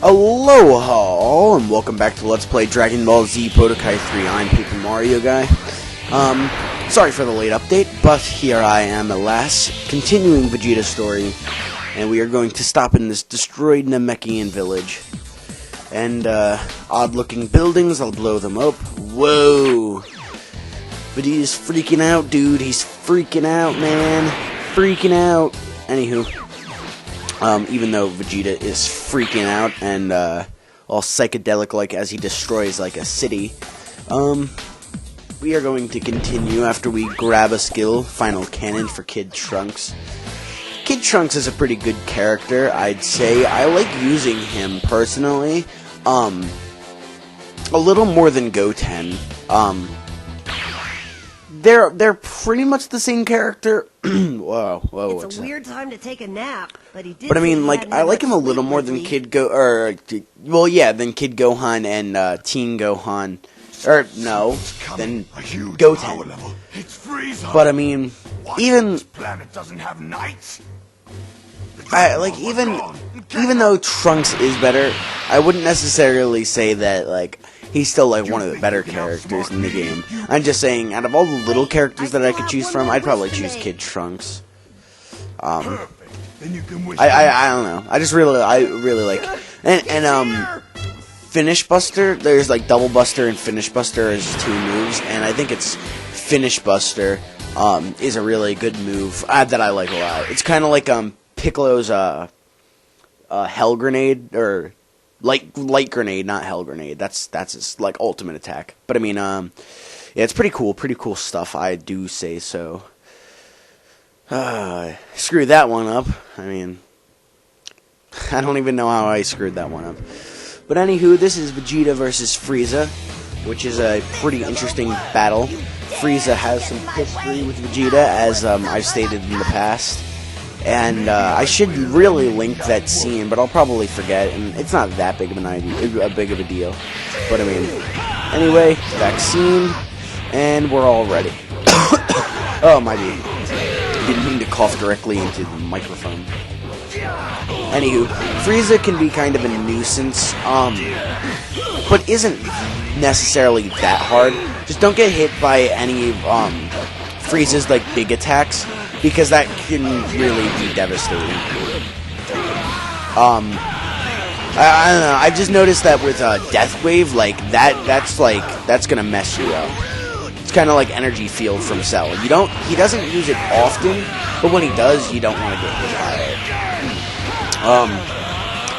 Aloha all, and welcome back to Let's Play Dragon Ball Z Budokai 3. I'm Paper Mario Guy. Sorry for the late update, but here I am at last, continuing Vegeta's story, and we are going to stop in this destroyed Namekian village. And, odd-looking buildings, I'll blow them up. Whoa! Vegeta's freaking out, dude. He's freaking out, man. Freaking out. Anywho. Even though Vegeta is freaking out and, all psychedelic-like as he destroys, like, a city, we are going to continue after we grab a skill, Final Cannon for Kid Trunks. Kid Trunks is a pretty good character, I'd say. I like using him, personally, a little more than Goten. They're pretty much the same character. Whoa! It's a weird time to take a nap, but he did. But I mean, like, I like him a little more than Kid than Kid Gohan and Teen Gohan, or no, than Goten. It's Frieza. But I mean, even this planet doesn't have nights. even though Trunks is better, I wouldn't necessarily say that like. He's still, like, one of the better characters in the game. I'm just saying, out of all the little characters that I could choose from, I'd probably choose Kid Trunks. I don't know. I really like... And Finish Buster, there's, like, Double Buster and Finish Buster as two moves, and I think it's Finish Buster is a really good move that I like a lot. It's kind of like Piccolo's Hell Grenade, or... Light grenade, not hell grenade. That's his like ultimate attack. But I mean, yeah, it's pretty cool stuff. I do say so. Screw that one up. I mean, I don't even know how I screwed that one up. But anywho, this is Vegeta versus Frieza, which is a pretty interesting battle. Frieza has some history with Vegeta, as I've stated in the past. And I should really link that scene, but I'll probably forget, and it's not that big of a deal. But I mean, anyway, vaccine, and we're all ready. Oh my dude, didn't mean to cough directly into the microphone. Anywho, Frieza can be kind of a nuisance, but isn't necessarily that hard. Just don't get hit by any Frieza's like big attacks, because that can really be devastating. I don't know. I've just noticed that with Death Wave, like that's gonna mess you up. It's kind of like Energy Field from Cell. He doesn't use it often, but when he does, you don't want to get hit by it.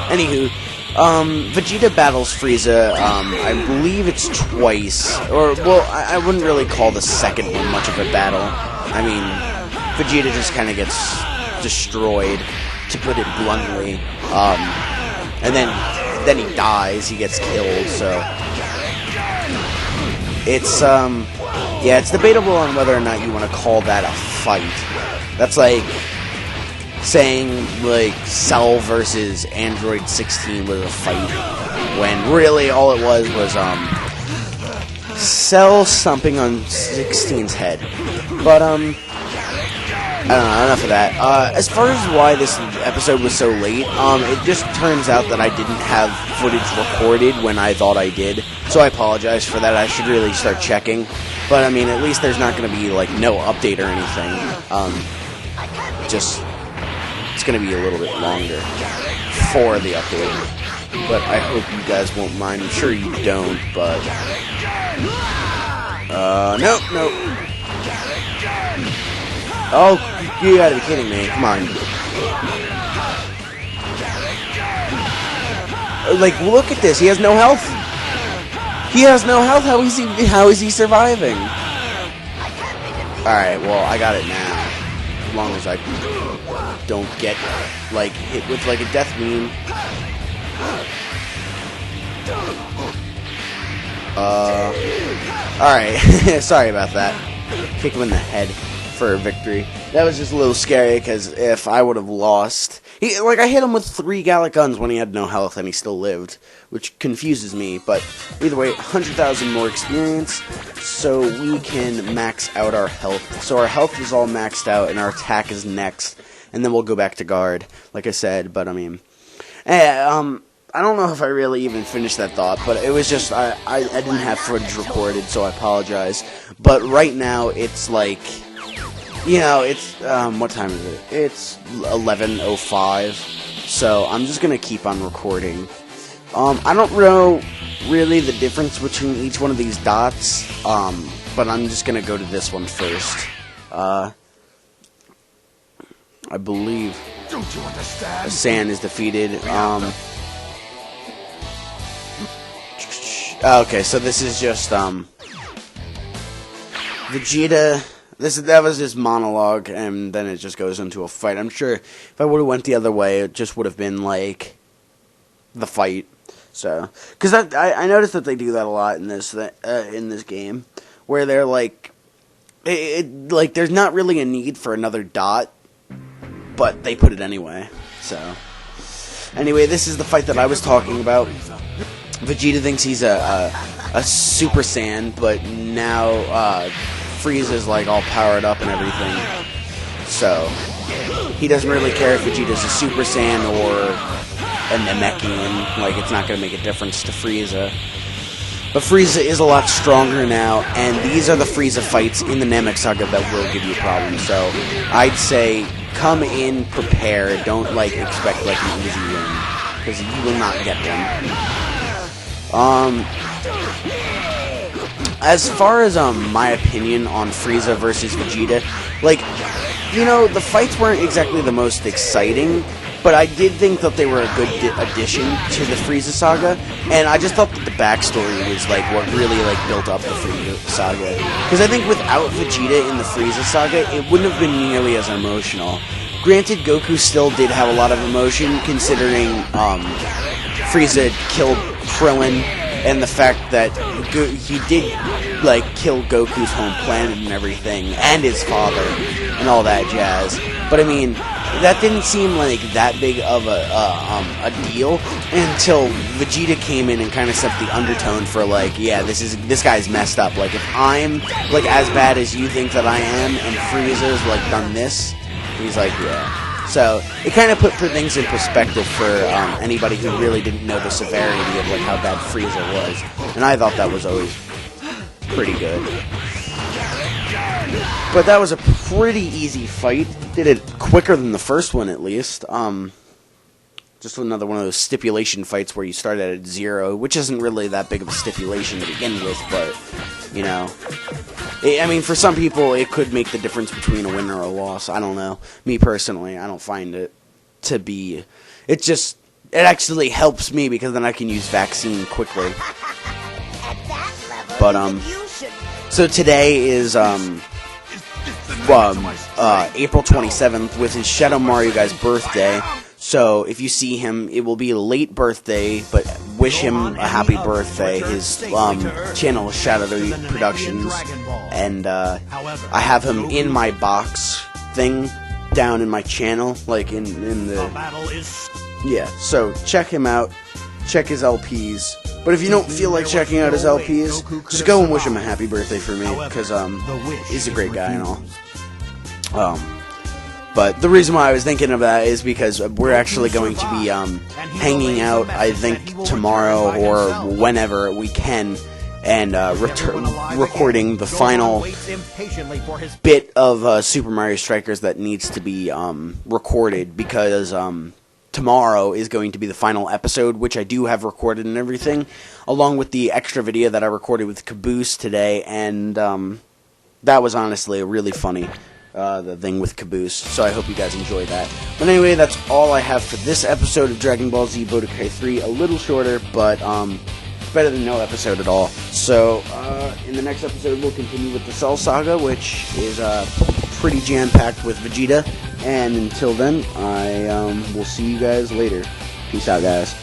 Anywho, Vegeta battles Frieza. I believe it's twice, or well, I wouldn't really call the second one much of a battle. I mean, Vegeta just kind of gets destroyed, to put it bluntly, and then he dies, he gets killed, so it's, yeah, it's debatable on whether or not you want to call that a fight. That's like saying, like, Cell versus Android 16 was a fight, when really all it was Cell stomping on 16's head. But, I don't know, enough of that. As far as why this episode was so late, it just turns out that I didn't have footage recorded when I thought I did, so I apologize for that. I should really start checking. But, I mean, at least there's not going to be, like, no update or anything. It's going to be a little bit longer for the update. But I hope you guys won't mind. I'm sure you don't, but... Nope. Oh, you gotta be kidding me. Come on. Like, look at this. He has no health. He has no health. How is he surviving? Alright, well, I got it now. As long as I don't get, like, hit with, like, a death beam. Alright. Sorry about that. Kick him in the head for a victory. That was just a little scary, because if I would have lost... I hit him with 3 Gallic guns when he had no health, and he still lived, which confuses me, but either way, 100,000 more experience, so we can max out our health. So our health is all maxed out, and our attack is next, and then we'll go back to guard, like I said, but I mean... I don't know if I really even finished that thought, but it was just, I didn't have footage recorded, so I apologize. But right now, it's like, you know, it's, what time is it? It's 11:05, so I'm just gonna keep on recording. I don't know really the difference between each one of these dots, but I'm just gonna go to this one first. I believe Don't you understand? Sand is defeated. Okay, so this is just Vegeta. That was his monologue, and then it just goes into a fight. I'm sure if I would have went the other way, it just would have been like the fight. So, because I noticed that they do that a lot in this game, where they're like, like there's not really a need for another dot, but they put it anyway. So, anyway, this is the fight that I was talking about. Vegeta thinks he's a Super Saiyan, but now Frieza's like all powered up and everything. So he doesn't really care if Vegeta's a Super Saiyan or a Namekian. Like, it's not going to make a difference to Frieza. But Frieza is a lot stronger now, and these are the Frieza fights in the Namek Saga that will give you problems. So I'd say come in prepared. Don't like expect like an easy win, because you will not get them. As far as my opinion on Frieza versus Vegeta, like, you know, the fights weren't exactly the most exciting, but I did think that they were a good addition to the Frieza saga, and I just thought that the backstory was like what really like built up the Frieza saga. Because I think without Vegeta in the Frieza saga, it wouldn't have been nearly as emotional. Granted, Goku still did have a lot of emotion, considering Frieza killed Krillin, and the fact that he did like kill Goku's home planet and everything, and his father, and all that jazz. But I mean, that didn't seem like that big of a deal until Vegeta came in and kind of set the undertone for like, yeah, this guy's messed up. Like, if I'm like as bad as you think that I am, and Frieza's like done this, he's like, yeah. So it kind of put things in perspective for anybody who really didn't know the severity of like how bad Frieza was, and I thought that was always pretty good. But that was a pretty easy fight. Did it quicker than the first one, at least. Just another one of those stipulation fights where you start at 0, which isn't really that big of a stipulation to begin with, but, you know. I mean, for some people, it could make the difference between a win or a loss. I don't know. Me personally, I don't find it to be... It actually helps me, because then I can use vaccine quickly. But, so today is, April 27th, with his Shadow Mario guy's birthday. So if you see him, it will be a late birthday, but wish him a happy birthday. His channel is Shadow Productions, and I have him in my box thing down in my channel, like in the yeah. So check him out, check his LPs. But if you don't feel like checking out his LPs, just go and wish him a happy birthday for me, because he's a great guy and all. But the reason why I was thinking of that is because we're actually going to be hanging out, I think, tomorrow or whenever we can, and recording the final bit of Super Mario Strikers that needs to be recorded, because tomorrow is going to be the final episode, which I do have recorded and everything, along with the extra video that I recorded with Caboose today, and that was honestly really funny. The thing with Caboose, so I hope you guys enjoy that. But anyway, that's all I have for this episode of Dragon Ball Z Budokai 3. A little shorter, but better than no episode at all. So, in the next episode, we'll continue with the Cell Saga, which is pretty jam-packed with Vegeta. And until then, I will see you guys later. Peace out, guys.